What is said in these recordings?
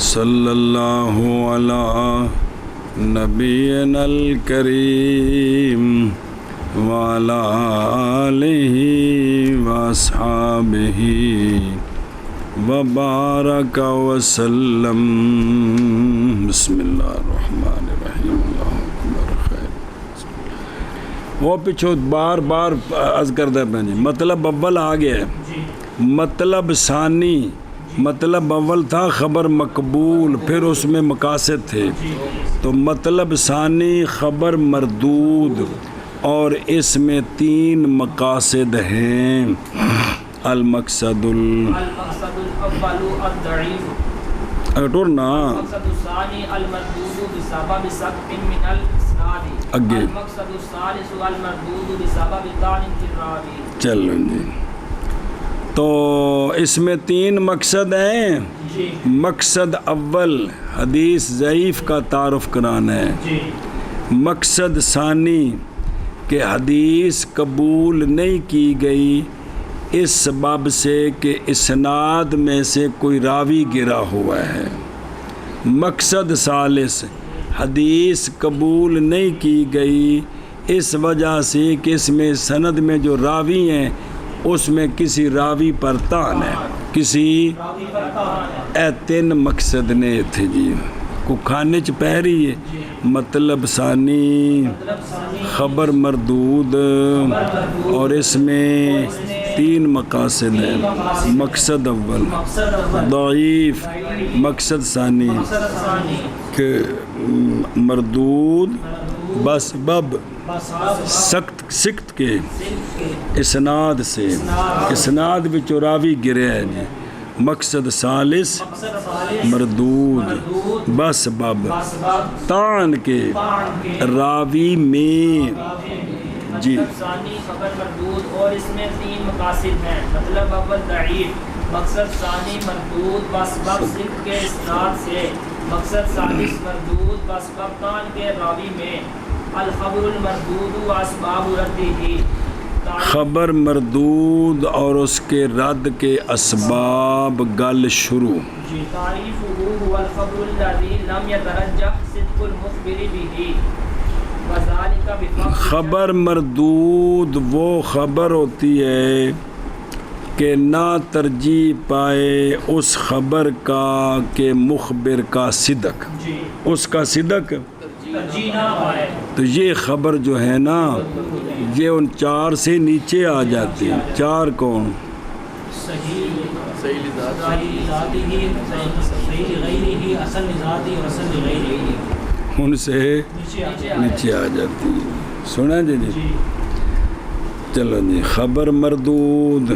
صلی اللہ علی نبینا الکریم وعلی آلہ واصحابہ وبارک وسلم. بسم اللہ الرحمن الرحیم. اللہ اکبر. خیر وہ پچھو بار بار عرض کردہ پہ جی مطلب اول آ گیا ہے. مطلب ثانی، مطلب اول تھا خبر مقبول، پھر اس میں مقاصد تھے. تو مطلب ثانی خبر مردود، اور اس میں 3 مقاصد ہیں. المقصد الاول الضعیف، ٹورنا المقصد الثانی المردود بسبب سقط من الاسناد، اگے المقصد الثالث المردود بسبب طعن في الراوی. چلو جی. تو اس میں 3 مقصد ہیں. مقصد اول حدیث ضعیف کا تعارف کرانا ہے. مقصد ثانی کہ حدیث قبول نہیں کی گئی اس سبب سے کہ اسناد میں سے کوئی راوی گرا ہوا ہے. مقصد ثالث حدیث قبول نہیں کی گئی اس وجہ سے کہ اس میں سند میں جو راوی ہیں اس میں کسی راوی پر طعن ہے، کسی 3 مقصد نے تھے جی. کو کھانے چ پہ رہی ہے. مطلب ثانی خبر مردود، اور اس میں 3 مقاصد ہیں. مقصد اول ضعیف، مقصد ثانی کہ مردود بسبب سقط کے اسناد سے، اسناد وچ راوی گرے ہیں جی. مقصد ثالث مردود بسبب طعن کے راوی میں جی. ثانی خبر مردود، اور اس میں 3 مقاصد ہیں. مطلب اول ضعیف، مقصد ثانی مردود بسبب صدق کے اسناد سے، مقصد ثالث مردود بسبب طعن کے راوی میں. الخبر المردود و اسباب رده، خبر مردود اور اس کے رد کے اسباب گل شروع. تعریفہ هو الخبر الذي لم يترجح صدق المخبر به وذلك بفقد. خبر مردود وہ خبر ہوتی ہے کہ نہ ترجیح پائے اس خبر کا کہ مخبر کا صدق، اس کا صدق تو یہ خبر جو ہے نا یہ ان 4 سے نیچے آ جاتی ہیں. 4 کون؟ ان سے نیچے آ جاتی ہے. سنا جی جی. چلو جی. خبر مردود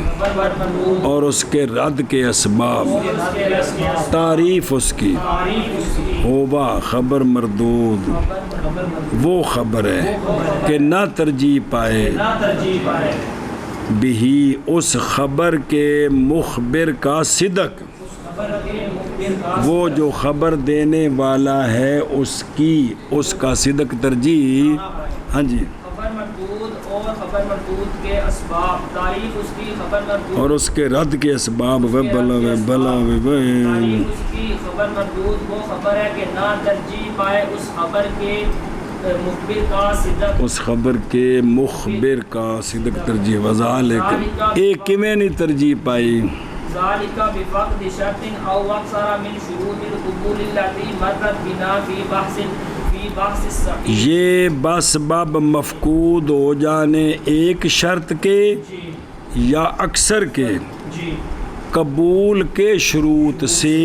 اور اس کے رد کے اسباب. تعریف اس کی ہوبا خبر مردود وہ خبر ہے کہ نہ ترجیح پائے بھی اس خبر کے مخبر کا صدق، وہ جو خبر دینے والا ہے اس کی، اس کا صدق ترجیح. ہاں جی. خبر مردود کے اسباب، تعریف اس کی خبر مردود اور اس کے رد کے اسباب. و بلا و بلا و تعریف اس کی خبر مردود وہ خبر ہے کہ نہ ترجیح پائے اس خبر کے مخبر کا صدق، اس خبر کے مخبر کا صدق ترجیح. وذالک ایک میں نہیں ترجیح پائی. ذالک بفقد شرط او اکثر من شروط القبول التي مرت بنا فی بحث یہ بسبب مفقود ہو جانے ایک شرط کے یا اکثر کے قبول کے شروط سے،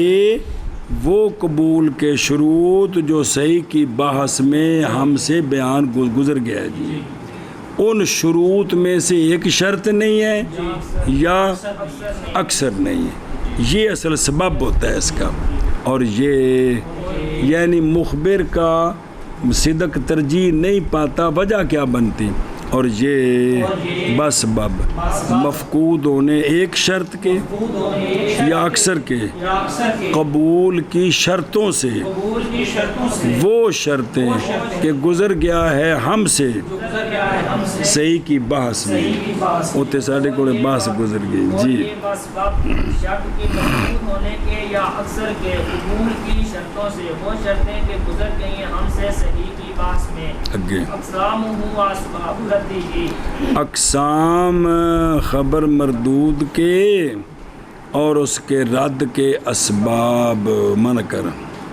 وہ قبول کے شروط جو صحیح کی بحث میں ہم سے بیان گزر گیا جی. ان شروط میں سے ایک شرط نہیں ہے یا اکثر نہیں ہے. یہ اصل سبب ہوتا ہے اس کا. اور یہ یعنی مخبر کا صدق ترجیح نہیں پاتا. وجہ کیا بنتی؟ اور یہ بس بب مفقود ہونے ایک شرط کے یا اکثر کے قبول کی شرطوں سے وہ شرطیں کہ گزر گیا ہے ہم سے صحیح کی بحث میں ہوتے سارے کو بحث گزر گئی جی بس بب شرط کی مفقود ہونے کے یا اکثر کے قبول کی شرطوں سے وہ شرطیں کہ گزر گئی ہیں ہم سے صحیح کی بحث میں اقسام ہوا اسباب ردی کی اقسام خبر مردود کے اور اس کے رد کے اسباب من کر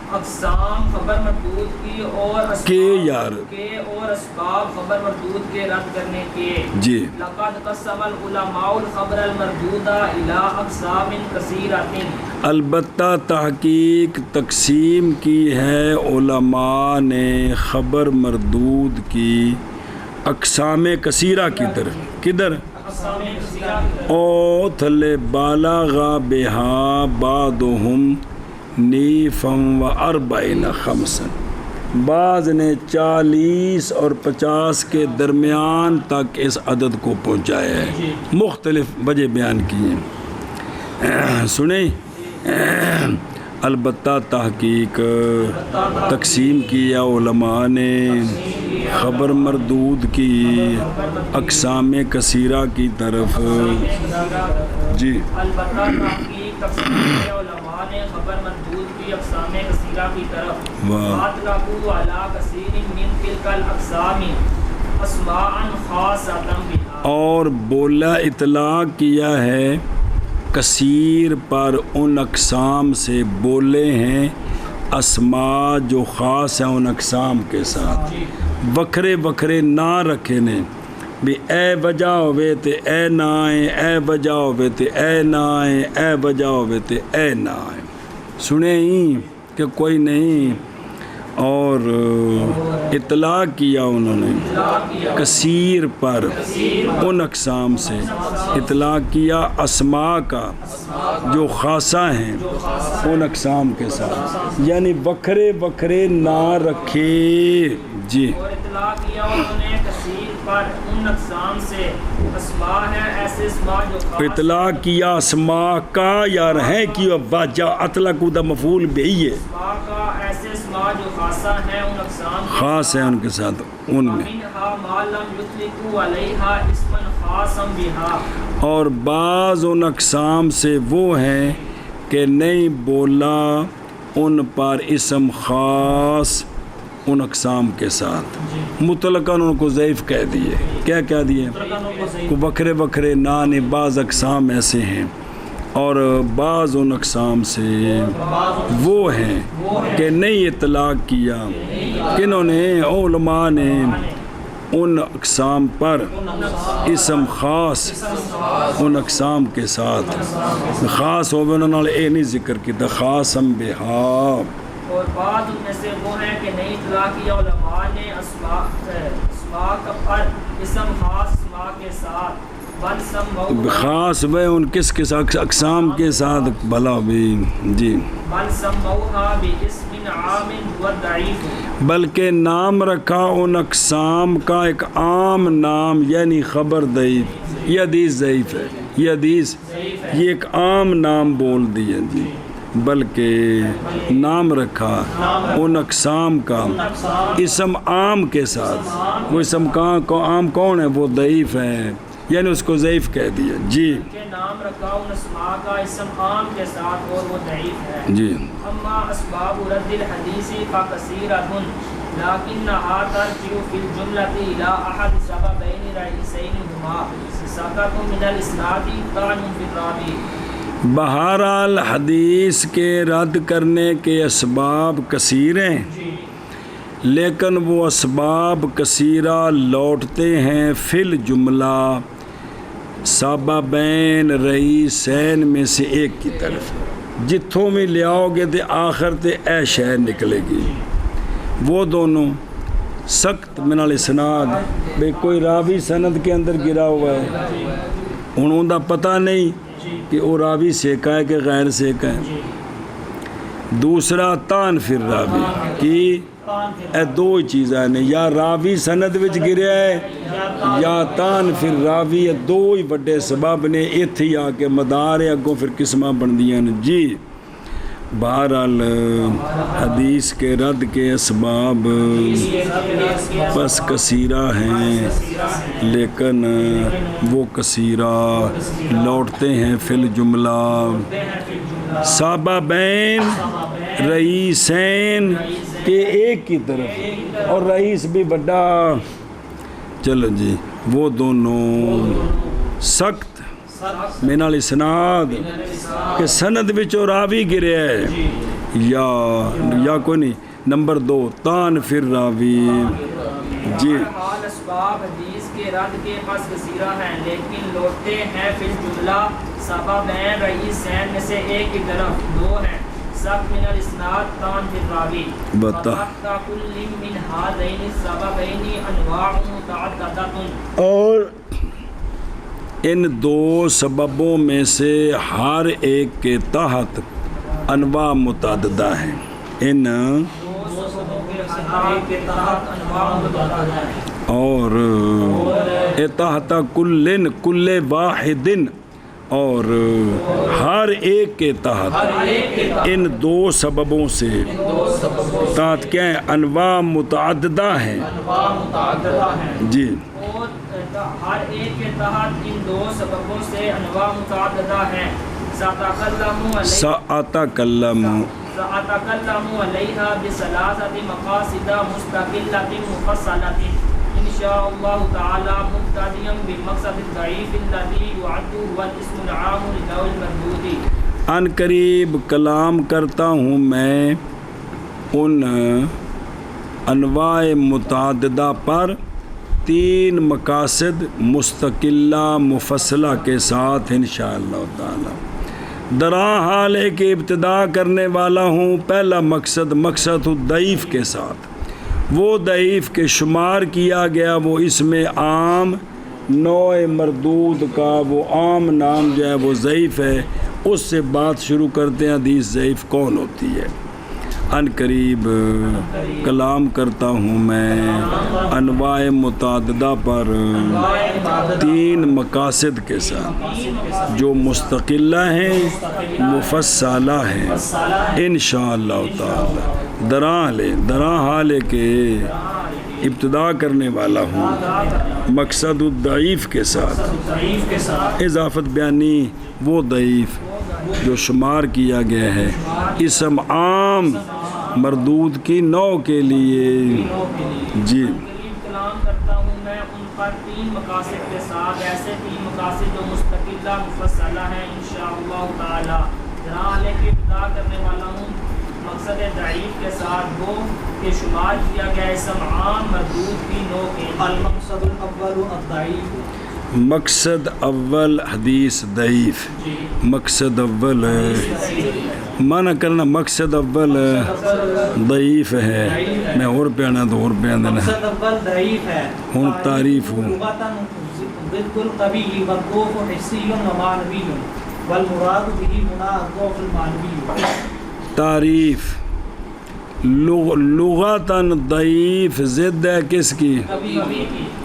اقسام خبر مردود کی اور کے یار کے اور اسباب خبر مردود کے رد کرنے کے جی لقد قسم العلماء الخبر المردودہ الى اقسام کثیرۃ البتہ تحقیق تقسیم کی ہے علماء نے خبر مردود کی اقسام کثیرہ کی طرف کدھر اقسام کثیرہ او تھلے بالاغا بہا بعضهم نیفم و اربعین خمسن بعض نے 40 اور 50 کے درمیان تک اس عدد کو پہنچایا ہے مختلف وجہ بیان کیے سنیں البتہ تحقیق تقسیم کیا علماء نے خبر مردود کی اقسام کثیرہ کی طرف جی البتہ تحقیق تقسیم کیا علماء نے خبر مردود کی اقسام کثیرہ کی طرف اطلقوا علی کثیر من تلک الاقسام اسماء خاصۃ بها اور بولا اطلاق کیا ہے کثیر پر ان اقسام سے بولے ہیں اسماء جو خاص ہیں ان اقسام کے ساتھ وکھرے وکھرے نہ رکھے نے بھی اے وجہ ہوئے تے اے نہ آئے اے وجہ ہوئے تے اے نہ آئے اے وجہ ہوئے تے اے نہ آئے سنے ہی کہ کوئی نہیں اور اطلاق کیا انہوں نے کثیر پر ان اقسام سے اطلاق کیا اسماء کا جو خاصہ ہیں ان اقسام کے ساتھ یعنی وکھرے وکھرے نہ رکھے جی اور اطلاق کیا انہوں نے کثیر پر ان اقسام سے اسماء ہیں ایسے اسماء جو خاص اطلاق کیا اسماء کا یار ہے کہ واجہ اطلاق دا مفعول بھی ہے اسماء کا ایسے اسماء جو خاصہ ہیں ان اقسام کے خاص ہیں ان کے ساتھ ان میں منہا ما لم یطلقوا علیہا اسما خاصا بہا اور بعض ان اقسام سے وہ ہیں کہ نہیں بولا ان پر اسم خاص ان اقسام کے ساتھ مطلقاً ان کو ضعیف کہہ دیے کیا کہہ دیے کو بکھرے بکھرے نانے بعض اقسام ایسے ہیں اور بعض ان اقسام سے وہ ہیں کہ نہیں اطلاق کیا کنہوں نے علماء نے ان اقسام پر اسم خاص ان اقسام کے ساتھ خاص ہو انہوں نے اے نہیں ذکر کی خاصم بہا اور بعض ان میں سے وہ ہیں کہ نہیں اطلاق کیا علماء نے اسماء پر اسم خاص اسماء کے ساتھ بل سموہا خاص وہ ان کس کس اقسام کے ساتھ بھلا بھی جی بل سموہا باسم عام هو الضعیف بلکہ نام رکھا ان اقسام کا ایک عام نام یعنی خبر ضعیف یہ حدیث ضعیف ہے یہ حدیث یہ ایک عام نام بول دیے جی بلکہ نام رکھا ان اقسام کا اسم عام کے ساتھ وہ اسم کا عام کون ہے وہ ضعیف ہے یعنی اس کو ضعیف کہہ دیا جی کہ نام رکھا ان اسماء کا اسم عام کے ساتھ اور وہ ضعیف ہے جی اما اسباب رد الحدیث فکثیرۃ لکنھا ترجع فی الجملۃ الی احد سببین رئیسین ہما سقط من الاسناد طعن فی الراوی بہرحال حدیث کے رد کرنے کے اسباب کثیر ہیں لیکن وہ اسباب کثیرہ لوٹتے ہیں فی الجملہ سببین رئیسین میں سے ایک کی طرف جتھوں میں لے آؤ گے تو آخر تے اے شے نکلے گی وہ دونوں سخت من الاسناد بے کوئی راوی سند کے اندر گرا ہوا ہے انہوں دا پتہ نہیں کہ وہ راوی سیکا ہے کہ غیر سیکا ہے دوسرا تان فر راوی کی اے دو چیزاں نے یا راوی سند وچ گریا ہے یا تان فر راوی اے دو ہی بڑے سبب نے ایتھے آ کے مدار ہے اگوں پھر قسماں بندیاں نے جی بہرحال حدیث کے رد کے اسباب بس کثیرہ ہیں لیکن وہ کثیرہ لوٹتے ہیں فی الجملہ سببین رئیسین کے ایک کی طرف اور رئیس بھی بڑا چلو جی وہ دونوں سخت من الاسناد کہ سند وچوں راوی گریا ہے یا کوئی نہیں نمبر 2 تان فر راوی جی حال اسباب حدیث کے رد کے پاس کثیرہ ہیں لیکن لوٹتے ہیں فی الجملہ سببین رئیسین میں سے ایک کی طرف دو ہیں سب من الاسناد تان فی الراوی بتا کل من هذین السببین انواع متعددۃ اور ان دو سببوں میں سے ہر ایک کے تحت انواع متعددہ ہیں ان اور تحت کل واحد اور ہر ایک کے تحت ان دو سببوں سے تحت کیا ہیں انواع متعددہ ہیں جی ہر ایک کے تحت ان دو سببوں سے انواع متعددہ ہیں سأتکلم علیہا بثلاثۃ مقاصد مستقلۃ مفصلۃ انشاء اللہ تعالی مبتدئا بالمقصد الضعیف الذی یعد هو الاسم العام لذوی المردود ان قریب کلام کرتا ہوں میں ان انواع متعددہ پر 3 مقاصد مستقلہ مفصلہ کے ساتھ انشاءاللہ تعالی درا حال ہے کہ ابتدا کرنے والا ہوں پہلا مقصد الضعیف کے ساتھ وہ ضعیف کے شمار کیا گیا وہ اس میں عام نوع مردود کا وہ عام نام جو ہے وہ ضعیف ہے اس سے بات شروع کرتے ہیں حدیث ضعیف کون ہوتی ہے ان قریب کلام کرتا ہوں میں انواع متعددہ پر 3 مقاصد کے ساتھ جو مستقلہ ہیں مفصلہ ہیں انشاءاللہ تعالی درا حال ہے کہ ابتدا کرنے والا ہوں مقصد الضعیف کے ساتھ اضافت بیانی وہ ضعیف جو شمار کیا گیا ہے اسم عام مردود کی نوع کے لیے جی کلام کرتا ہوں میں ان پر 3 مقاصد کے ساتھ ایسے 3 مقاصد جو مستقلہ مفصلہ ہیں انشاءاللہ تعالی جہاں لے کے ابتدا کرنے والا ہوں مقصد ضعیف کے ساتھ وہ کہ شمار کیا گیا اسم عام مردود کی نوع کے المقصد الاول الضعیف مقصد اول حدیث ضعیف مقصد اول مانا کرنا مقصد اول ضعیف ہے میں اور پیانا تو اور پیانا مقصد اول ضعیف ہے ہوں تعریف ہوں ضد القوی والضعف حسی و معنوی والمراد به هنا الضعف المعنوی تعریف لغتاً ضعیف ضد ہے کس کی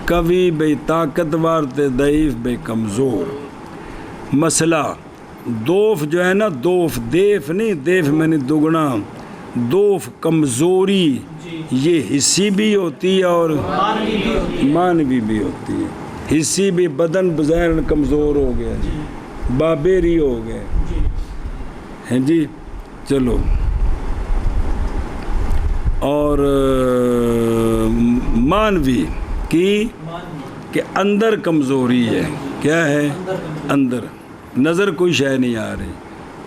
قوی بے طاقتور تے ضعیف بے کمزور مسئلہ دوف جو ہے نا دوف دیف نہیں دیف میں نے دگنا دوف کمزوری یہ حصی بھی ہوتی ہے اور معنوی بھی ہوتی ہے حصی بھی بدن بظاہر کمزور ہو گیا بابیری ہو گئے ہیں جی چلو اور معنوی کی کہ اندر کمزوری ہے کیا ہے اندر نظر کوئی شے نہیں آ رہی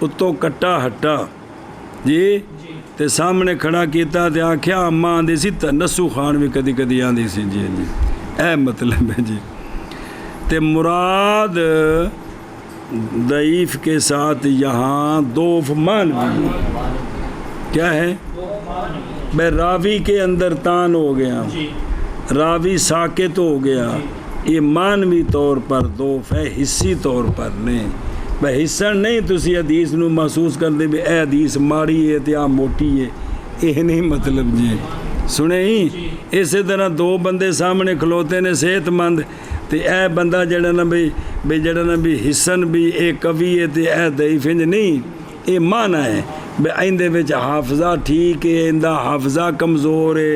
اتو کٹا ہٹا جی تے سامنے کھڑا کیتا تے آکھیا اماں آندی سی نسو خان بھی کدی کدی آندی سی جی جی اے مطلب ہے جی تے مراد ضعیف کے ساتھ یہاں دوف معنوی کیا ہے بے راوی کے اندر تان ہو گیا راوی ساکت ہو گیا یہ معنوی طور پر دوف ہے حصی طور پر نہیں بھائی حسن نہیں تسی حدیث نو محسوس کر دے بھی اے حدیث ماڑی ہے تے آ موٹی ہے، یہ نہیں مطلب جی سنے ہی. اسی طرح دو بندے سامنے کھلوتے نے صحت مند تے اے بندہ جڑا نا بھئی جڑا نا بھی حسن بھی اے قوی ہے تے اے ضعیف نہیں، اے معنی ہے بے ایندے وچ حافظہ ٹھیک ہے، ایندہ حافظہ کمزور ہے،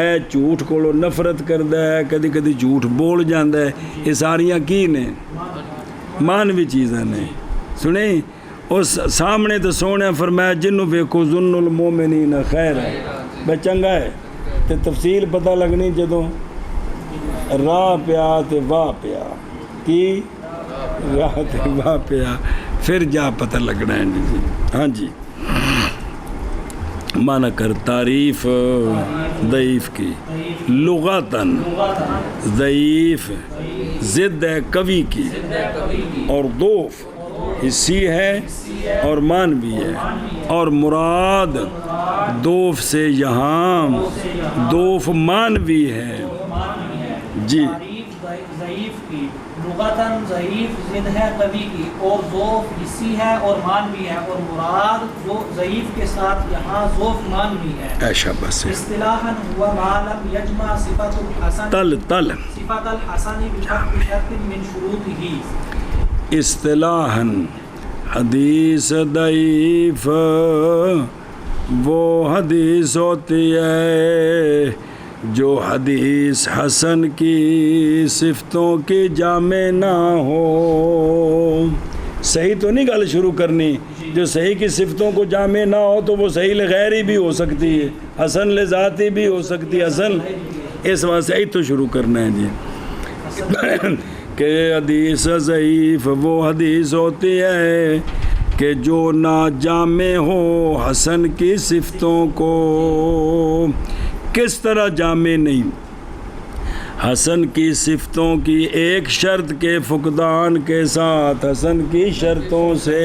اے جھوٹ کولو نفرت کردا ہے، کدی کدی جھوٹ بول جاندا ہے. یہ ساریاں کی نے مانوی چیزاں نے. سنیں اس سامنے تو سونے فرمایا جنوں ویکھو ظن المومنین خیر ہے بے چنگا ہے تے تفصیل پتہ لگنی جدوں راہ پیا تے واہ پیا کی راہ تے واہ پیا پھر جا پتہ لگنا ہے جی. ہاں جی مانا کر تعریف ضعیف کی لغتاً ضعیف ضد ہے قوی کی اور ضعف حسی ہے اور مانوی ہے اور مراد ضعف سے یہاں ضعف مانوی ہے جی. ضعیف کی لغتاً ضعیف ضد ہے قوی کی اور ضعف حسی ہے اور مانوی ہے اور مراد جو ضعیف کے ساتھ یہاں ضعف مانوی ہے. ایشا بس اصطلاحاً ہوا ما لم یجمع صفت الحسن صفت الحسن بفرق شرط من شروطه. اصطلاحاً حدیث ضعیف وہ حدیث ہوتی ہے جو حدیث حسن کی صفتوں کی جامع نہ ہو. صحیح تو نہیں گل شروع کرنی، جو صحیح کی صفتوں کو جامع نہ ہو تو وہ صحیح لغیری بھی ہو سکتی ہے، حسن لذاتی بھی ہو سکتی ہے. حسن اس واسطے صحیح تو شروع کرنا ہے جی کہ حدیث ضعیف وہ حدیث ہوتی ہے کہ جو نہ جامع ہو حسن کی صفتوں کو. کس طرح جامع نہیں؟ حسن کی صفتوں کی ایک شرط کے فقدان کے ساتھ حسن کی شرطوں سے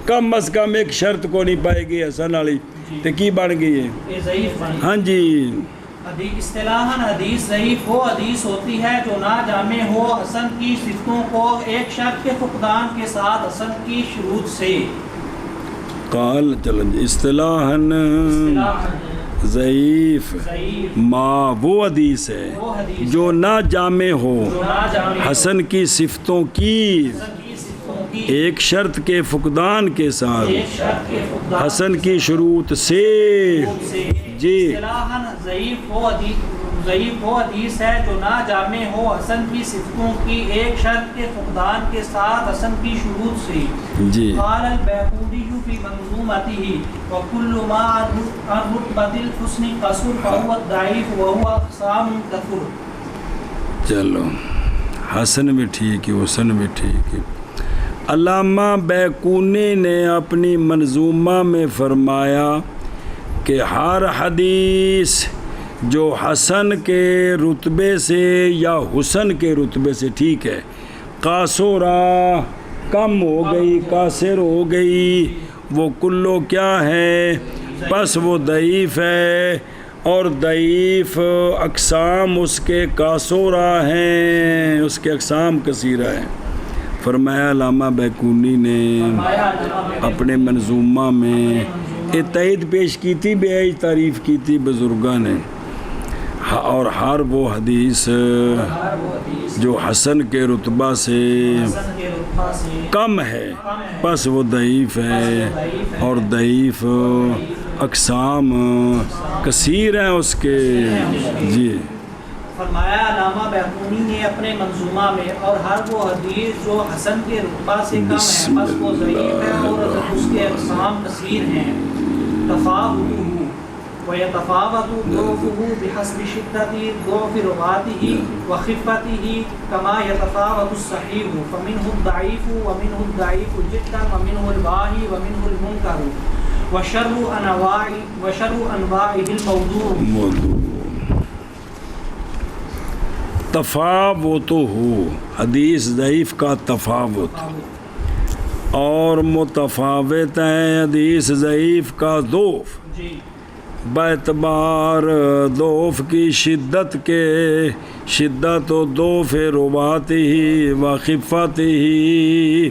کم از کم ایک شرط کو نہیں پائے گی حسن والی تو کی بن گئی ہے. ہاں جی اصطلاحاً حدیث ضعیف وہ حدیث ہوتی ہے جو نہ جامع ہو حسن کی صفتوں کو ایک شرط کے فقدان کے ساتھ حسن کی شروط سے. قال چلو اصطلاحاً ضعیف ما وہ حدیث ہے جو نہ جامع ہو حسن کی صفتوں کی ایک شرط کے فقدان کے ساتھ حسن کی شروط سے جی. ضعیف وہ حدیث ہے جو نہ جامع ہو حسن کی صفتوں کی ایک شرط کے فقدان کے ساتھ حسن کی شروط سے جی. قال البیقونی فی منظومتہ وکل ما عن رتبۃ الحسن قصر فهو الضعیف وهو اقسام کثر. چلو حسن بھی ٹھیک ہے حسن بھی ٹھیک ہے. علامہ بیقونی نے اپنی منظومہ میں فرمایا کہ ہر حدیث جو حسن کے رتبے سے یا حسن کے رتبے سے ٹھیک ہے قاصرہ کم ہو گئی قاصر ہو گئی وہ کلو کیا ہے بس وہ ضعیف ہے اور ضعیف اقسام اس کے قاصرہ ہیں اس کے اقسام کثیرہ ہیں. فرمایا علامہ بیقونی نے اپنے منظومہ میں تائید پیش کی تھی بے تعریف کی تھی بزرگاں نے اور ہر وہ حدیث جو حسن کے رتبہ سے کم ہے بس وہ ضعیف ہے اور ضعیف اقسام کثیر ہیں اس کے جی. فرمایا علامہ بیقونی نے اپنے منظومہ میں اور ہر وہ حدیث جو حسن کے رتبہ سے کم ہے بس وہ ضعیف ہے اور اس کے اقسام کثیر ہیں. تفاوتہ ويتفاوت ضعفه بحسب شدة ضعف رواته وخفتته كما يتفاوت الصحيح فمنه الضعيف ومنه الضعيف جدا ومنه الواهي ومنه المنكر وشر انواعه الموضوع. تفاوت ہو حدیث ضعیف کا تفاوت اور متفاوت ہے حدیث ضعیف کا ضعف باعتبار ضعف کی شدت کے شدت و ضعف روات ہی و خفت ہی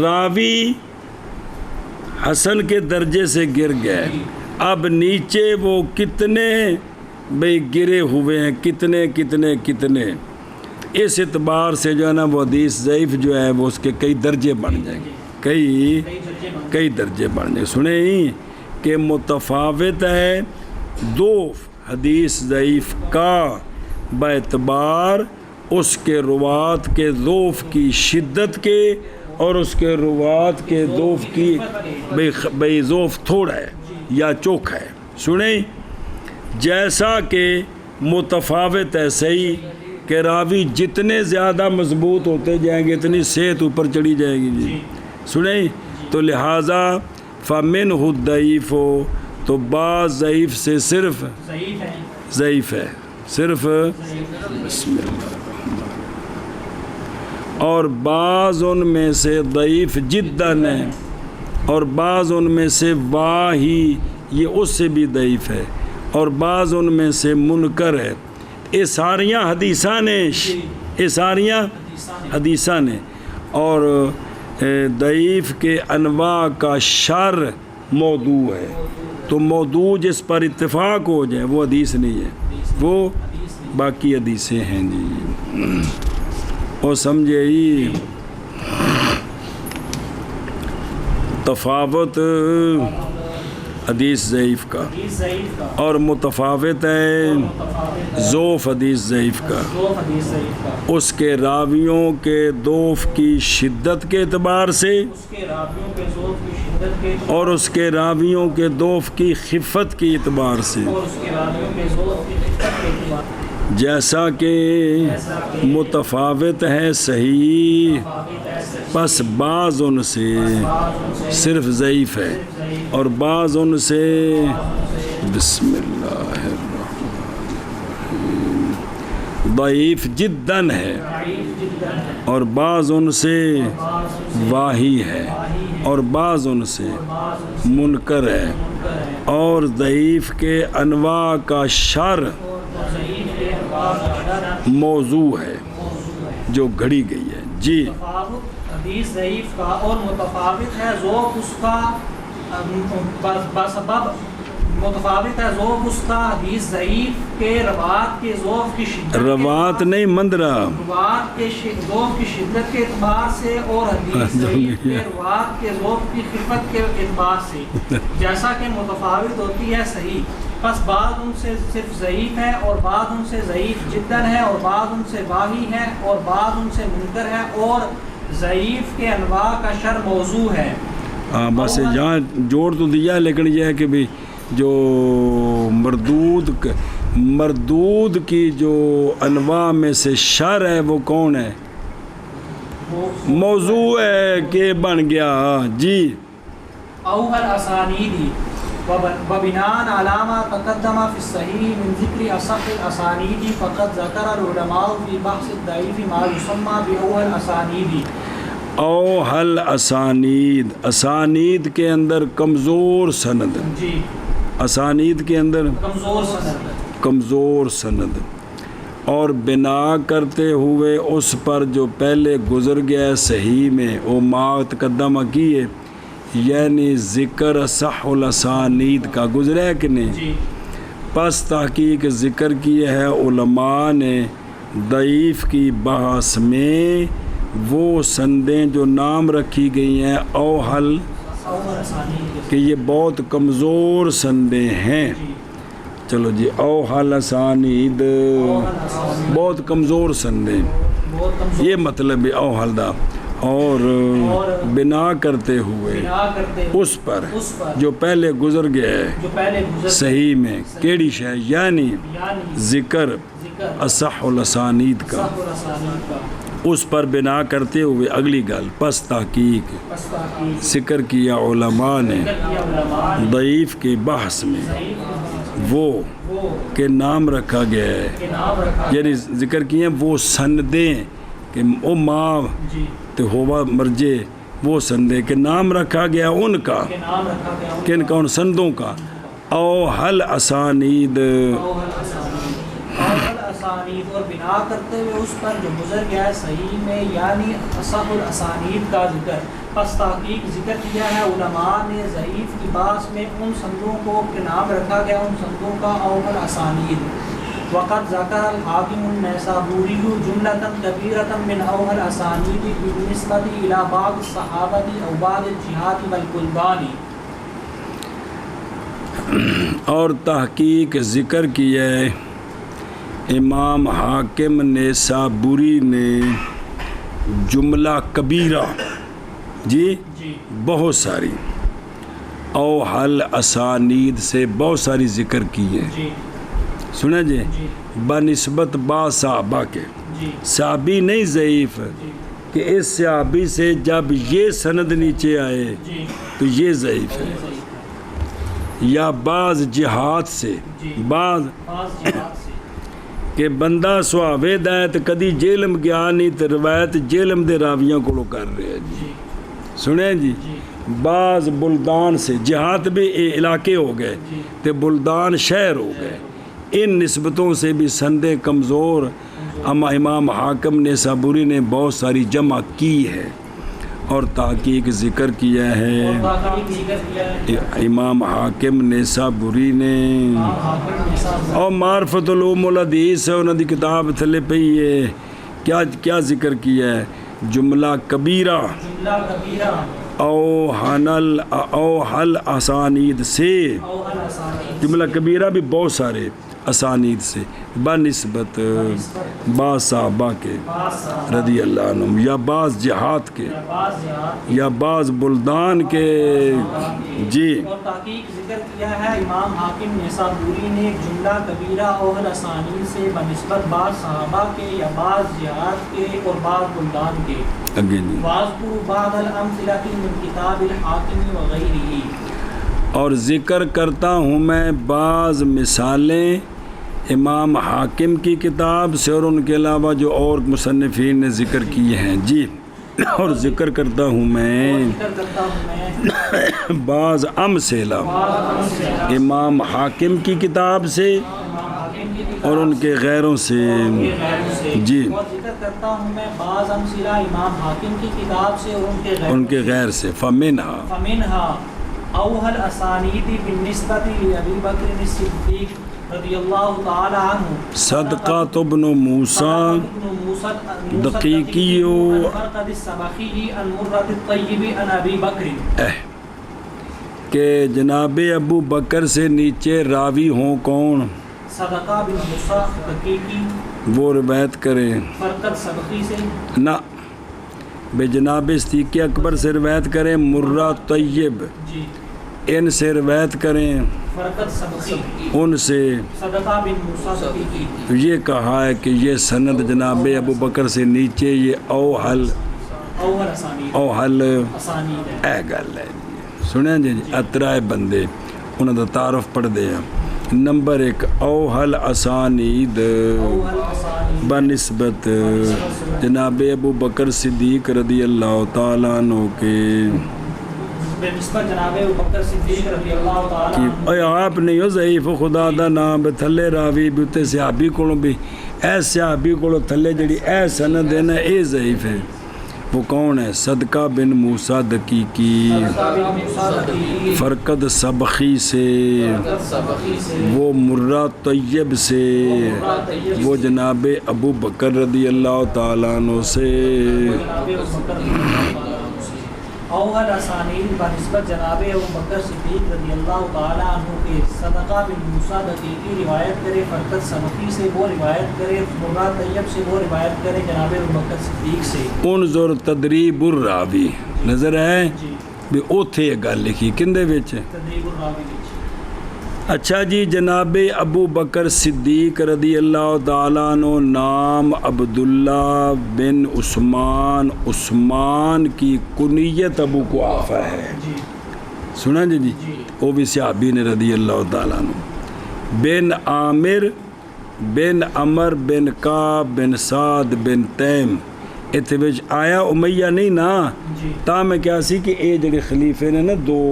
راوی حسن کے درجے سے گر گئے، اب نیچے وہ کتنے بھئی گرے ہوئے ہیں، کتنے اس اعتبار سے جو ہے نا وہ حدیث ضعیف جو ہے وہ اس کے کئی درجے بن جائیں گے، کئی درجے بن جائیں. سنیں کہ متفاوت ہے ضعف حدیث ضعیف کا باعتبار اس کے روات کے ضعف کی شدت کے اور اس کے روات کے ضعف کی بھئی ضعف تھوڑا ہے یا چوکھا ہے. سنیں جیسا کہ متفاوت ہے صحیح کہ راوی جتنے زیادہ مضبوط ہوتے جائیں گے اتنی صحت اوپر چڑھی جائے گی. جی سنیں تو لہٰذا فَمِنْهُ الضعیف ہو تو بعض ضعیف سے صرف ضعیف ہے، صرف بسم اللہ، اور بعض ان میں سے ضعیف جداً ہے، اور بعض ان میں سے واہی یہ اس سے بھی ضعیف ہے، اور بعض ان میں سے منکر ہے. یہ ساریاں حدیثاں نے، یہ ساریاں حدیثاں نے. اور ضعیف کے انواع کا شر موضوع ہے، تو موضوع جس پر اتفاق ہو جائے وہ حدیث نہیں ہے، وہ باقی حدیثیں ہیں. جی اور سمجھے ہی تفاوت حدیث ضعیف کا اور متفاوت ہے ضعف حدیث ضعیف کا، اس کے راویوں کے ضعف کی شدت کے اعتبار سے اور اس کے راویوں کے ضعف کی خفت کی اعتبار سے، جیسا کہ متفاوت ہے صحیح پس بعض ان سے صرف ضعیف ہے اور بعض ان سے بسم اللہ ضعیف جداً ہے اور بعض ان سے واہی ہے اور بعض ان سے منکر ہے. اور ضعیف کے انواع کا شر موضوع ہے جو گھڑی گئی ہے. جی حدیث ضعیف کا اور متفاوت ہے ذوق اس کا بسبب متفاوت ہے ذوق اس کا حدیث ضعیف کے روات کے ذوق کی شدت، روات نہیں مندرہ، روات کے ذوق کی شدت کے اعتبار سے اور حدیث ضعیف کے روات کے ذوق کی خفت کے اعتبار سے، جیسا کہ متفاوت ہوتی ہے صحیح پس بعض ان سے صرف ضعیف ہے اور بعض ان سے ضعیف جداً ہے اور بعض ان سے واہی ہے اور بعض ان سے منکر ہے، اور ضعیف کے انواع کا شر موضوع ہے. ہاں بس یہاں جوڑ تو دیا لیکن یہ ہے کہ بھی جو مردود کی جو انواع میں سے شر ہے وہ کون ہے؟ موضوع ہے کہ بن گیا. جی اوہل اسانیدی وبناء علامہ تقدم فی الصحیح من ذکر اصح الاسانیدی فقد ذکر العلماء فی بحث الضعیف ما یسمى باوہل اسانیدی. اوہل اسانید، اسانید کے اندر کمزور سند، جی اسانید کے اندر کمزور سند، اور بنا کرتے ہوئے اس پر جو پہلے گزر گیا صحیح میں وہ ما تقدم کیے، یعنی ذکر اصح الاسانید کا گزرا ہے کہ نہیں. پس تحقیق ذکر کیے ہے علماء نے ضعیف کی بحث میں وہ سندیں جو نام رکھی گئی ہیں اوہل کہ یہ بہت کمزور سندیں ہیں. چلو جی اوہل اسانید بہت کمزور سندیں، یہ مطلب ہے اوہل دا. اور بنا کرتے ہوئے اس پر جو پہلے گزر گیا ہے صحیح میں کیڑی شے، یعنی ذکر اصح الاسانید کا، اس پر بنا کرتے ہوئے اگلی گل پس تحقیق ذکر کیا علماء نے ضعیف کے بحث میں وہ کہ نام رکھا گیا ہے، یعنی ذکر کیے وہ سندیں کہ او ماں تو ہوا مرجے وہ سندے کہ نام رکھا گیا ان کا، کن کا ان سندوں کا. اوہل اسانید الاسانید، اور بنا کرتے ہوئے اس پر جو گزر گیا ہے صحیح میں یعنی اصح الاسانید کا ذکر، پس تحقیق ذکر کیا ہے علماء نے ضعیف کی باس میں ان سندوں کو کہ نام رکھا گیا ان سندوں کا اوہ الاسانید۔ وقد ذکر الحاکم النیسابوری جملۃ کبیرۃ من اوہ الاسانید بالنسبۃ الی بعض الصحابۃ او بعض الجہات والبلدان۔ اور تحقیق ذکر کی ہے امام حاکم نیسابوری نے جملہ کبیرہ جی بہت ساری اوحل اسانید سے بہت ساری ذکر کی ہے، سنا جی بنسبت با صحابہ کے، صحابی نہیں ضعیف کہ اس صحابی سے جب یہ سند نیچے آئے تو یہ ضعیف ہے، یا بعض جہات سے بعض کہ بندہ سہاوید ہے تو کدی جیلم گیا نہیں تو روایت جیلم دے راویوں کو کر رہے ہیں جی، سنیں جی بعض بلدان سے، جہات بھی علاقے ہو گئے تو بلدان شہر ہو گئے، ان نسبتوں سے بھی سندیں کمزور اما امام حاکم نیسابوری نے بہت ساری جمع کی ہے اور تحقیق ذکر کیا ہے امام حاکم نیسابوری نے، اور معرفت علوم الحدیث ہے انہوں دی کتاب تھلے پئی ہے، کیا ذکر کیا ہے جملہ کبیرہ اوحل اسانید سے، جملہ کبیرہ بھی بہت سارے اسانید سے بنسبت بعض صحابہ کے رضی اللہ عنہم یا بعض جہات کے یا بعض بلدان کے جی۔ اور تحقیق ذکر کیا ہے امام حاکم نیسابوری نے جملہ کبیرہ اوحل اسانید سے بنسبت بعض صحابہ کے یا بعض جہات کے اور بعض بلدان کے، واذکر بعض الامثلۃ من کتاب الحاکم وغیرہ، اور ذکر کرتا ہوں میں بعض مثالیں امام حاکم کی کتاب سے اور ان کے علاوہ جو اور مصنفین نے ذکر کیے ہیں جی، اور ذکر کرتا ہوں میں بعض امثلہ امام حاکم کی کتاب سے اور ان کے غیروں سے جی، اور ذکر کرتا ہوں میں بعض امثلہ امام حاکم کی کتاب سے اور ان کے غیر سے فمنہا اوحل اسانید بالنسبت لابی بکر الصدیق رضی اللہ تعالی عنہ صدقۃ ابن موسیٰ دقیقی فرقد السبخی عن مرۃ الطیب عن ابی بکر، کہ جناب ابو بکر سے نیچے راوی ہوں کون؟ صدقہ بن موسیٰ دقیقی، وہ روایت کریں فرقد سبخی سے نہ، بے جناب صدیق اکبر سے روایت کریں، مرہ طیب جی، ان سے روایت کریں فرقد سبخی ان سے، صدقہ بن موسیٰ دقیقی، تو یہ کہا ہے کہ یہ سند جناب ابو بکر سے نیچے یہ اوحل اسانید اے گل ہے جی، سنیں جی اترائے بندے انہوں دا تعارف پڑھ دے ہیں۔ نمبر 1 اوحل اسانید بنسبت جناب ابو بکر صدیق رضی اللہ تعالیٰ عنہ کے، بنسبت جناب ابو بکر صدیق رضی اللہ تعالی عنہ، اے آپ نہیں ہو ضعیف خدا دا نام تھلے راوی بھی تے صحابی کولوں بھی اے صحابی کولوں تھلے جڑی اے سند ہے نا اے ضعیف ہے، وہ کون ہے؟ صدقہ بن موسیٰ دقیقی، فرقد سبخی سے، وہ مرہ طیب سے، وہ جناب ابو بکر رضی اللہ تعالیٰ عنہ سے، اوحل اسانید بنسبت جناب ابو بکر صدیق رضی اللہ تعالی عنہ کے، صدقہ بن موسیٰ دقیقی روایت کرے فرقد سبخی سے، وہ روایت کرے مرہ طیب سے، وہ روایت کرے جناب ابو بکر صدیق سے۔ انظر تدریب الراوی نظر ہے بھی اوتھے گل لکھی کندے وچ تدریب الراوی وچ، اچھا جی جناب ابو بکر صدیق رضی اللہ تعالیٰ عنہ نام عبداللہ بن عثمان، عثمان کی کنیت ابو قحافہ ہے، سنا جی وہ بھی صحابی نے رضی اللہ تعالیٰ عنہ، بن عامر بن عمر بن کعب بن سعد بن تیم، اتھے وچ آیا امیہ نہیں نا، تا میں کیا سی کہ اے جڑے خلیفے نے نا دو،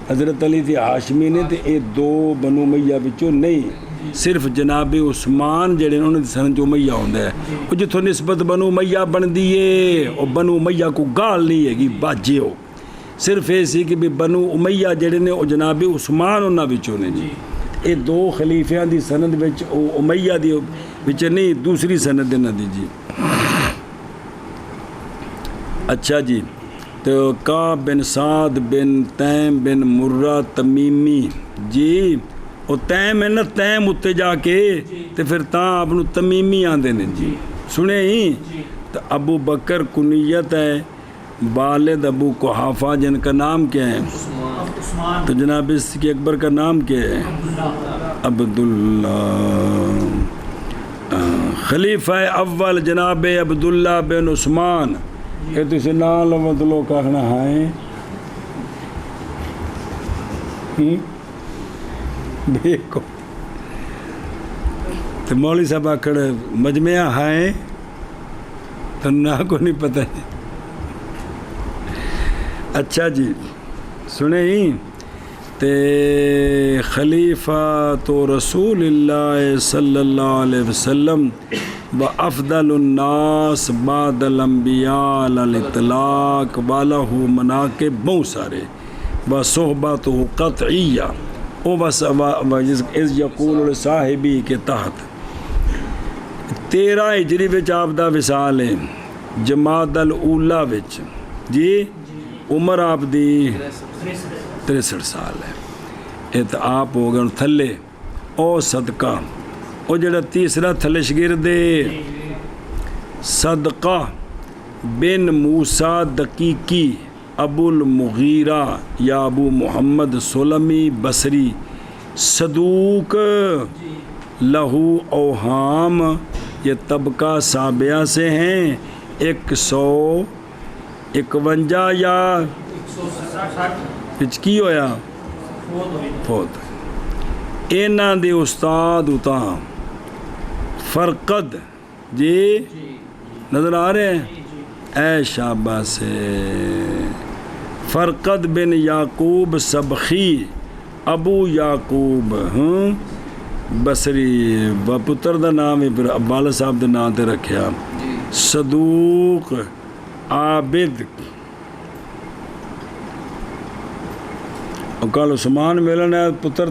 حضرت علی تھی ہاشمی نے تے اے دو بنو امیہ بچوں نہیں، صرف جناب عثمان جڑے انہوں نے سنت امیہ ہوندا ہے وہ جتھوں نسبت بنو امیہ بندی ہے او بنو امیہ کو گال نہیں ہے گی باجے ہو صرف یہ سی کہ بھی بنو امیہ جڑے نے او جناب عثمان انہاں وچوں نے جی یہ دو خلیفیاں دی سند وچ او امیہ دی وچ نہیں دوسری سند انہاں دی جی اچھا جی تو کعب بن سعد بن تیم بن مرہ تمیمی جی وہ تیم ہے نا تیم اتے جا کے تو پھر تاں آپ نو تمیمی آندے نے جی سنے ہی تو ابو بکر کنیت ہے والد ابو قحافہ جن کا نام کیا ہے تو جناب صدیق اکبر کا نام کیا ہے عبداللہ خلیفہ اول جناب عبداللہ بن عثمان یہ تو اسے نام لو مطلو کہنا ہے دیکھو تو مولوی صاحب آکڑ مجمعہ ہیں تو نا کو نہیں پتہ ہے اچھا جی سنے ہی تے خلیفہ تو رسول اللہ صلی اللہ علیہ وسلم و افضل الناس بعد الانبیاء الاطلاق والہ مناقب بہت سارے و صحبت قطعیہ او بس از یقول صاحبی کے تحت 13 ہجری وچ آپ دا وصال ہے جماد الاولا وچ جی عمر آپ دی 63 سال ہے یہ تو آپ ہو گئے تھلے او صدقہ او جڑا تیسرا تھلے شگرد صدقہ بن موسیٰ دقیقی ابو المغیرہ یا ابو محمد سلمی بصری صدوق لہو اوہام یہ طبقہ سابعہ سے ہیں 151 یا کی ہویا فوت اینا دے استاد اتاں فرقد جی نظر آ رہے ہیں اے شابہ سے فرقد بن یعقوب سبخی ابو یعقوب بصری و پتر دا نام ابالا صاحب دا نام تے رکھیا صدوق عابد کل عثمان ملن ہے پتر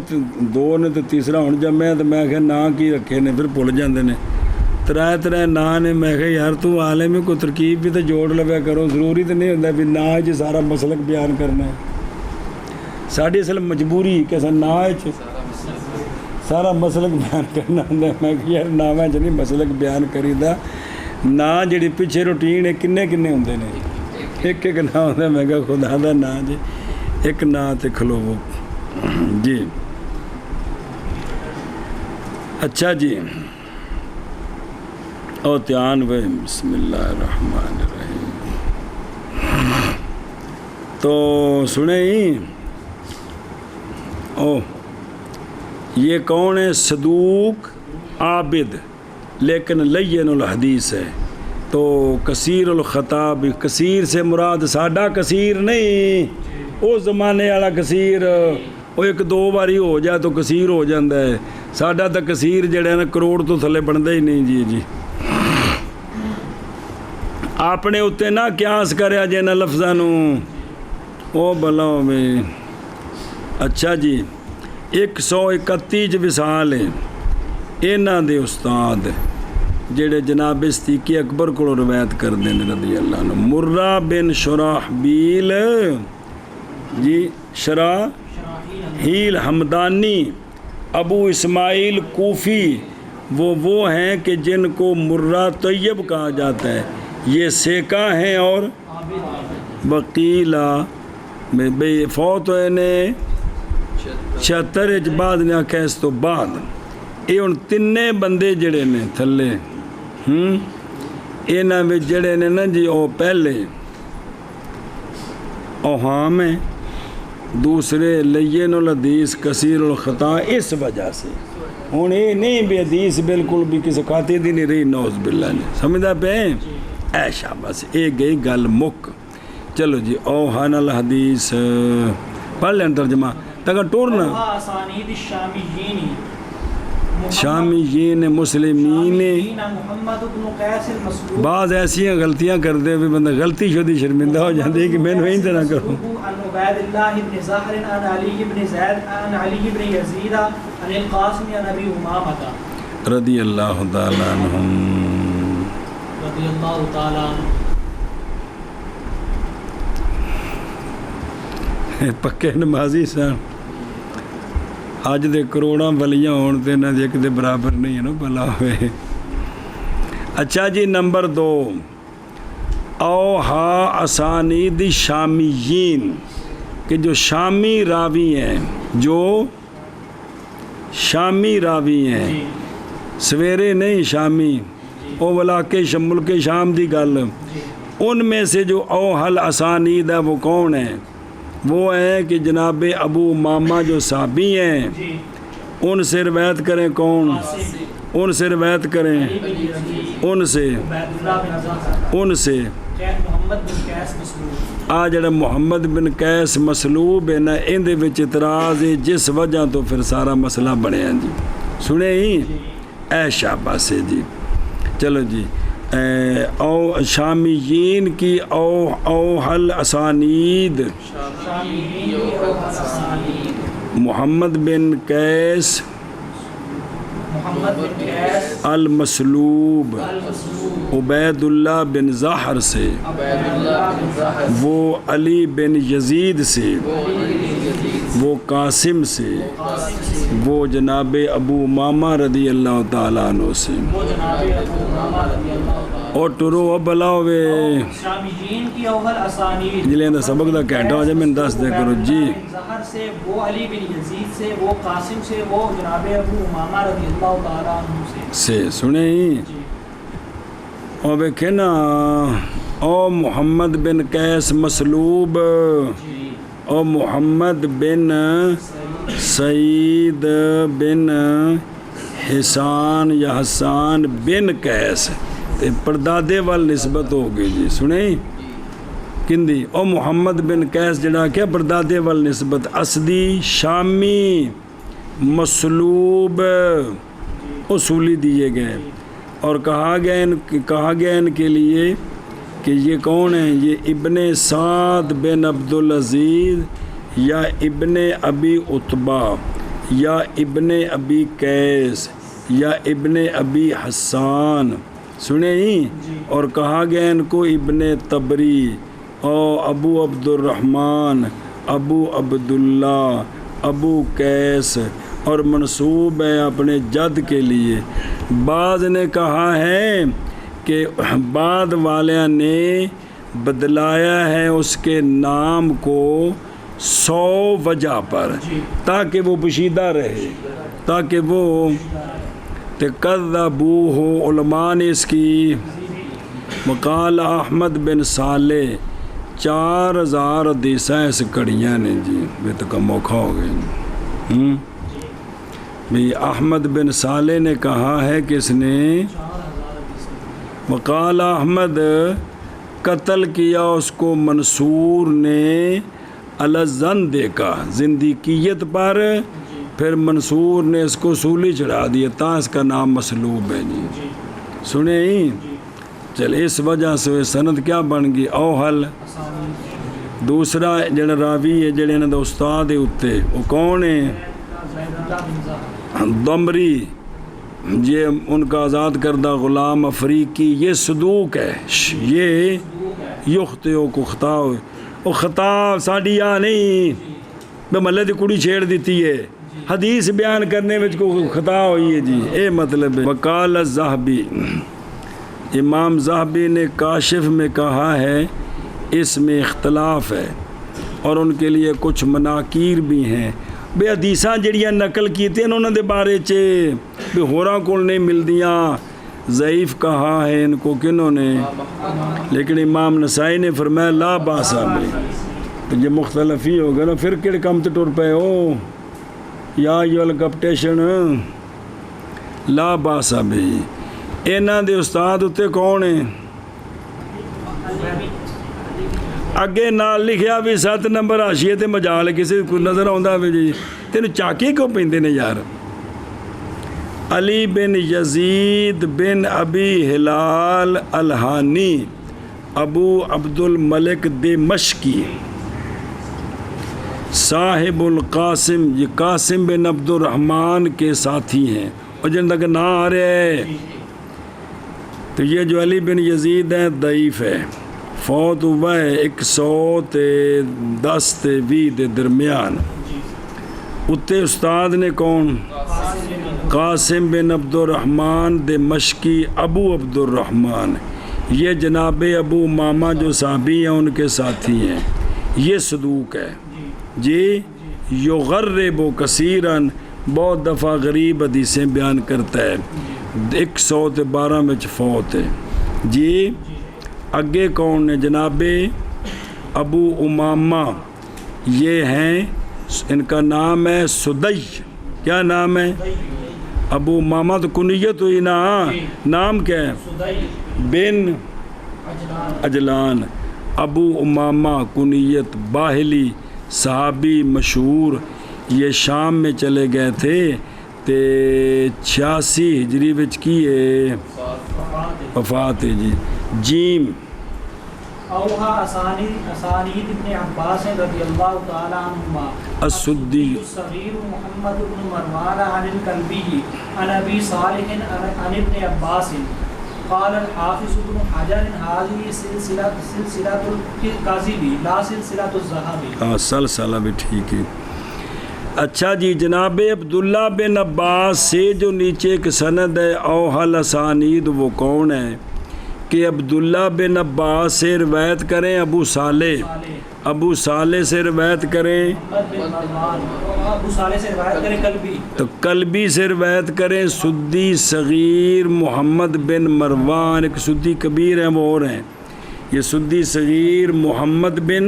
دو نے تو تیسرا ہوں جمع تو میں کہ نا کی رکھے نے پھر بھول جاندے نے ترے نا نے میں کہ یار تو عالم میں کوئی ترکیب بھی تو جوڑ لویا کرو ضروری تو نہیں ہوتا بھی نا چ سارا مسلک بیان کرنا ہے ساری اصل مجبوری کہ نا سارا مسلک بیان کرنا ہوتا ہے میں کہ یار ناواں چ نہیں مسلک بیان کریدا نا جڑی پیچھے روٹین ہے کنے ہوندے نے ایک نا ہوندا میں کہ خدا دا نا جی ایک نا تے کھلو جی اچھا جی او دھیان وے بسم اللہ الرحمن الرحیم تو سنے ہی او یہ کون ہے صدوق عابد لیکن لین الحدیث ہے تو کثیر الخطاب کثیر سے مراد ساڈا کثیر نہیں او زمانے والا کثیر وہ ایک دو باری ہو جائے تو کثیر ہو جاتا ہے ساڈا تو کثیر جڑا ہے نا کروڑ تو تھلے بنتا ہی نہیں جی اپنے اتنے نہ قیاس کریا جے نہ لفظاں نو او بلا میں اچھا جی 131 وصال ہے انہاں دے استاد جڑے جناب صدیق اکبر کو روایت کردے نے رضی اللہ عنہ مرہ بن شراحبیل جی شراحیل حمدانی ابو اسماعیل کوفی وہ ہیں کہ جن کو مرہ طیب کہا جاتا ہے یہ سیکا ہیں اور وکیلا بھئی فوت ہوئے نے 76 بعد نے آکھا اس تو بعد یہ ان تینے بندے جڑے نے تھلے اینا میں جڑے نے نا جی او پہلے اوہام ہیں دوسرے لین الحدیث کثیر الخطا اس وجہ سے ہوں یہ نہیں بھی حدیث بالکل بھی کسی کھاتے دی نہیں رہی نوز باللہ نے سمجھا پہ اے شاباش ایک گئی گل مک چلو جی اوہان الحدیث پڑھ لیں ترجمہ تاکہ ٹورنا شامیین مسلمین محمد بن قیس المسلوب بعض ایسی غلطیاں کرتے ہوئے بندہ غلطی شدی شرمندہ ہو جاتی ہے کہ میں نے نہ کروں. عن عبید اللہ بن زہر عن علی بن زید عن علی بن یزید عن القاسم عن ابی امامہ رضی اللہ تعالی عنہم. رضی اللہ تعالی عنہ. پکے نمازی سن. اج دے کروڑاں ولیاں ہون تے انہاں دے ایک دے برابر نہیں ہے نا بھلا ہوئے. اچھا جی نمبر 2 اوہا اسانید شامیین کہ جو شامی راوی ہیں سویرے نہیں شامی او ولاقے ملک شام دی گل ان میں سے جو اوہل اسانید ہے وہ کون ہیں؟ وہ ہیں کہ جناب ابو امامہ جو صحابی ہیں ان سے روایت کریں. کون؟ ان سے روایت کریں ان سے محمد بن قیس مسلوب. آ جڑا محمد بن قیس مسلوب ہے نا ان دے وچ اعتراض ہے جس وجہ تو پھر سارا مسئلہ بنیا جی. سنے ہی اے شاباش جی. چلو جی او شامیین کی اوہل اسانید محمد بن قیس المسلوب عبید اللہ بن زہر سے وہ علی بن یزید سے وہ قاسم سے وہ جناب ابو امامہ رضی اللہ تعالیٰ عنہ سے. اور ٹرو بلاوے شامیین کی اوہل اسانید جلیں دا سبق دا گھنٹہ ہو جائے میں دس دے کرو جی. زہر سے وہ علی بن یزید سے وہ قاسم سے وہ جناب ابو امامہ رضی اللہ تعالیٰ عنہ سے سنے ہی. اور دیکھیں نا او محمد بن قیس مسلوب او محمد بن سعید بن حسان یا حسان بن قیس تے پردادے وال نسبت ہو گئی جی. سنیں کندی او محمد بن قیس جڑا کیا پردادے وال نسبت اسدی شامی مسلوب اصولی دیے گئے. اور کہا گیا ان کے لیے کہ یہ کون ہیں؟ یہ ابن سعد بن عبدالعزیز یا ابن ابی عتبہ یا ابن ابی قیس یا ابن ابی حسان. سنے ہی. اور کہا گیا ان کو ابن تبری او ابو عبد الرحمن ابو عبداللہ ابو قیس اور منسوب ہے اپنے جد کے لیے. بعض نے کہا ہے کہ بعد والیاں نے بدلایا ہے اس کے نام کو 100 وجہ پر تاکہ وہ پوشیدہ رہے تاکہ وہ تکذبوہ. علماء نے اس کی وقال احمد بن صالح 4000 حدیثاں اس کڑیاں نے جی. یہ تو کم موقع ہو گئے بھی. احمد بن صالح نے کہا ہے کہ اس نے وقال احمد قتل کیا اس کو منصور نے الزن دیکھا زندیقیت پر پھر منصور نے اس کو سولی چڑھا دیا تا اس کا نام مسلوب ہے جی. سنے ہی. چل اس وجہ سے سند کیا بن گئی اوہل. دوسرا جڑا راوی ہے جڑے انہاں دا استاد ہے اتے وہ کون ہے؟ دمری. یہ ان کا آزاد کردہ غلام افریقی. یہ صدوق ہے. یہ یخطئ کو خطا ہوئے وہ خطا ساڑی آ نہیں بے ملے دی کڑی چھیڑ دیتی ہے حدیث بیان کرنے میں کو خطا ہوئی ہے جی. اے مطلب ہے. وقال الذہبی امام ذہبی نے کاشف میں کہا ہے اس میں اختلاف ہے اور ان کے لیے کچھ مناکیر بھی ہیں. بے حدیثاں جڑیاں نقل کیتے ہیں انہوں نے بارے چے بے ہوراں کول نہیں ملدیاں ضعیف کہا ہے ان کو کنہوں نے. لیکن امام نسائی نے فرمایا لا باسا بھی. تو یہ مختلف ہی ہوگا نا پھر کڑ کم تے ٹر پے ہو یا یو کپٹیشن لا باسا بھی. انہاں دے استاد اتے کون ہیں؟ اگے نال لکھیا بھی 7 نمبر حاشیے تے مجال کسی کو نظر آਉਂਦਾ وے جی تینوں چاکی کیوں پیندے نے یار. علی بن یزید بن ابی ہلال الہانی ابو عبد الملک دمشقی صاحب القاسم، یہ قاسم بن عبد الرحمن کے ساتھی ہیں اور جن تک نہ آ رہے ہیں. تو یہ جو علی بن یزید ہے ضعیف ہے، فوت ہوا ہے 110 تے 20 دے درمیان. اتنے استاد نے کون؟ قاسم بن عبد الرحمن دمشقی ابو عبد الرحمن. یہ جناب ابو امامہ جو صحابی ہیں ان کے ساتھی ہیں. یہ صدوق ہے جی. یغرب کثیراً، بہت دفعہ غریب حدیثیں بیان کرتا ہے. 112 میں فوت ہے جی. اگے کون ہے؟ جناب ابو امامہ، یہ ہیں، ان کا نام ہے سدی. کیا نام ہے؟ ابو امامہ تو کنیت ہوئی نا، نام کیا ہے؟ بن اجلان. ابو امامہ کنیت، باہلی صحابی مشہور. یہ شام میں چلے گئے تھے تے 86 ہجری وچ کی ہے وفات ہے جی. جیم اوہا اسانید ابن عباس رضی اللہ تعالی عنہما السدی الصغیر محمد بن مروان عن الکلبی عن ابی صالح عن ابن عباس قال الحافظ ابن حجر هذه سلسلة الكاذب لا سلسلة الذهب. سلسلہ بھی ٹھیک ہے. اچھا جی، جناب عبداللہ بن عباس سے جو نیچے ایک سند ہے اوہل اسانید، وہ کون ہے کہ عبداللہ بن عباس سے روایت کریں ابو صالح، ابو صالح سے روایت کریں ابو صالح سے روایت کریں کلبی، تو کلبی سے روایت کریں سدی صغیر محمد بن مروان. ایک سدی کبیر ہیں وہ اور ہیں، یہ سدی صغیر محمد بن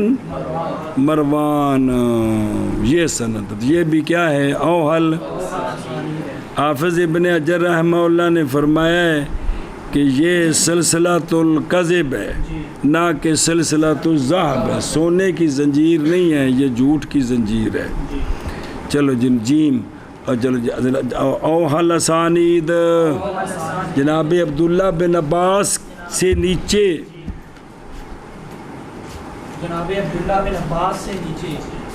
مروان. یہ سند یہ بھی کیا ہے؟ اوہل. حافظ ابن حجر رحمہ اللہ نے فرمایا ہے کہ یہ سلسلۃ الکذب ہے، نہ کہ سلسلۃ الذہب ہے. سونے کی زنجیر نہیں ہے، یہ جھوٹ کی زنجیر ہے. چلو جن جیم اور چلو اوہل اسانید جناب عبداللہ بن عباس سے نیچے، جناب عبداللہ بن عباس سے نیچے.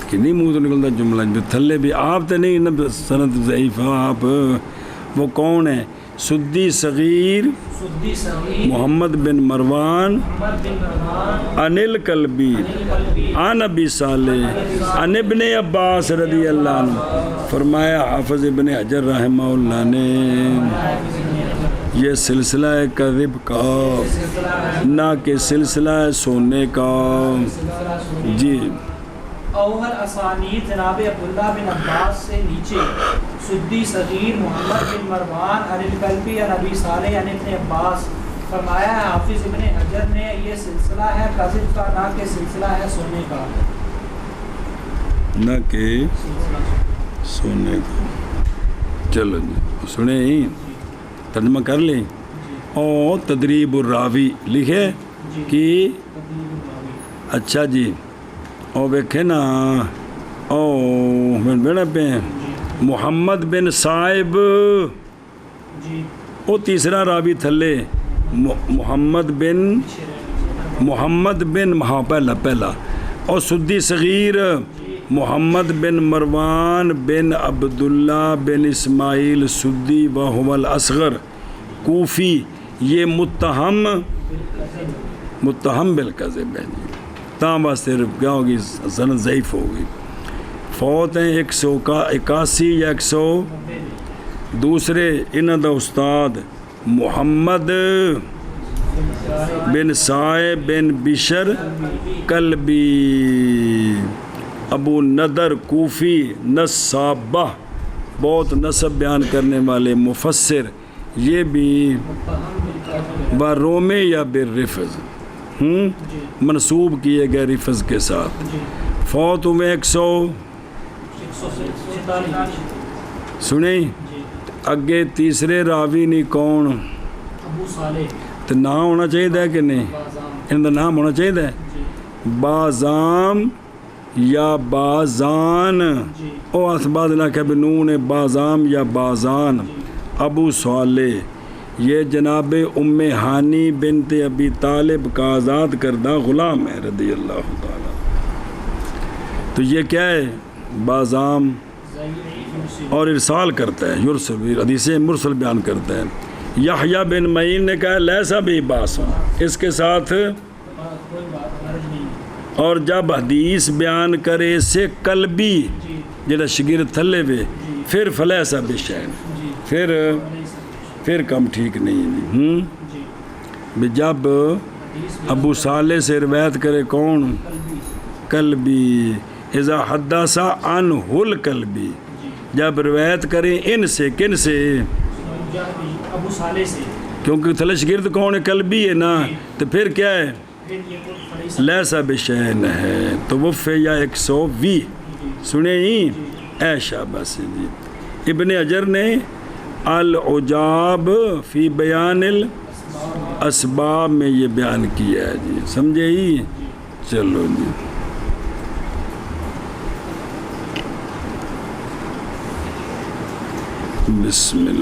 کہ نہیں منہ تو نکلتا جملہ جو تھلے بھی آپ تو نہیں نا سند ضعیف. آپ وہ کون ہے؟ سدی صغیر محمد بن مروان عن الکلبی عن ابی صالح عن ابن عباس رضی اللہ عنہ. فرمایا حافظ ابن حجر رحمہ اللہ نے یہ سلسلہ ہے کذب کا، نہ کہ سلسلہ ہے سونے کا جی. اوہل اسانید جناب عبداللہ بن عباس سے نیچے، سدی صغیر محمد بن مروان عن الکلبی عن ابی صالح عن ابن عباس. فرمایا ہے حافظ ابن حجر نے یہ سلسلہ ہے کذب کا، نہ کہ سلسلہ ہے سونے کا، نہ کہ سونے کا. چلو جی سنیں، ترجمہ کر لیں. او تدریب الراوی لکھے کہ اچھا جی. او دیکھے نا، او بیڑا پہ محمد بن صاحب، او تیسرا راوی تھلے محمد بن ہاں پہلا اور سدی صغیر محمد بن مروان بن عبداللہ بن اسماعیل سدی وہو الاصغر کوفی. یہ متہم بالکذب ہے جی. تاں واسطے کیا ہوگی؟ سند ضعیف ہوگی. فوت ہیں 181 یا 100. دوسرے انہاں دا استاد محمد بن صاحب بن بشر کلبی ابو ندر کوفی نصابہ، بہت نسب بیان کرنے والے مفسر. یہ بھی بارومے یا بالرفظ منسوب کیے گئے رفظ کے ساتھ. فوت ہوئے 100. سنیں اگے تیسرے راوی نہیں کون؟ ابو صالح. تو نام ہونا چاہیے کہ نہیں؟ ان کا نام ہونا چاہیے بازام یا بازان. او اسباد نہ کہ نون بازام یا بازان. ابو صالح یہ جناب ام ہانی بنت ابی طالب کا آزاد کردہ غلام ہے رضی اللہ تعالیٰ. تو یہ کیا ہے؟ بازام اور ارسال کرتا ہے، یرسل حدیث مرسل بیان کرتا ہے. یحییٰ بن معین نے کہا لیسا بھی باس، اس کے ساتھ کوئی بات حرج نہیں. اور جب حدیث بیان کرے سے قلبی جی جڑا شگیر تھلے وے پھر فلیسا بشین، جی پھر کم ٹھیک نہیں. جی بھی جب حدیث ابو صالح سے روایت کرے کون؟ قلبی. قلبی. اذا حدث عنہ القلبی، جی جب روایت کریں ان سے، کن سے؟ ابو صالح سے. کیونکہ تھلے شگرد کون ہے؟ قلبی ہے نا. تو پھر کیا ہے؟ پھر یہ کوئی فلیسا. لیسا بشین ہے. تو وفے یا 120 سنے ہی اے شاباش جی. ابن حجر نے العجاب فی بیان الاسباب میں یہ بیان کیا ہے جی، سمجھے ہی. چلو جی. بسم اللہ.